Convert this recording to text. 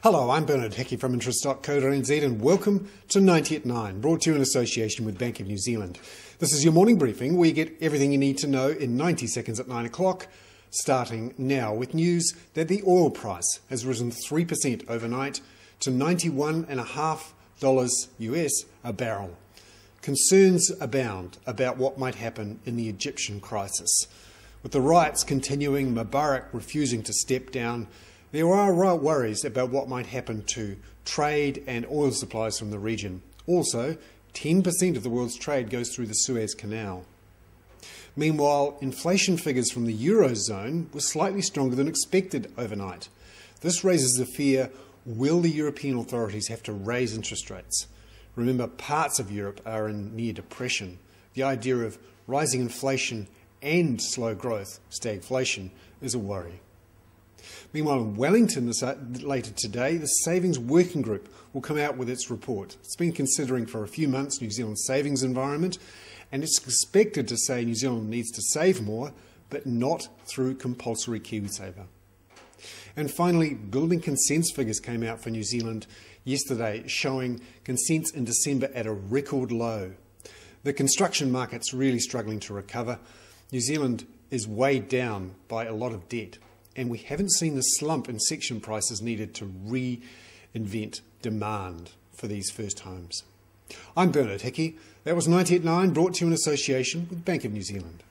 Hello, I'm Bernard Hickey from interest.co.nz and welcome to 90 at 9, brought to you in association with Bank of New Zealand. This is your morning briefing where you get everything you need to know in 90 seconds at 9 o'clock, starting now with news that the oil price has risen 3% overnight to $91.50 US a barrel. Concerns abound about what might happen in the Egyptian crisis. With the riots continuing, Mubarak refusing to step down, there are worries about what might happen to trade and oil supplies from the region. Also, 10% of the world's trade goes through the Suez Canal. Meanwhile, inflation figures from the Eurozone were slightly stronger than expected overnight. This raises the fear, will the European authorities have to raise interest rates? Remember, parts of Europe are in near depression. The idea of rising inflation and slow growth, stagflation, is a worry. Meanwhile, in Wellington later today, the Savings Working Group will come out with its report. It's been considering for a few months New Zealand's savings environment, and it's expected to say New Zealand needs to save more, but not through compulsory KiwiSaver. And finally, building consents figures came out for New Zealand yesterday, showing consents in December at a record low. The construction market's really struggling to recover. New Zealand is weighed down by a lot of debt, and we haven't seen the slump in section prices needed to reinvent demand for these first homes. I'm Bernard Hickey. That was 90 at 9, brought to you in association with Bank of New Zealand.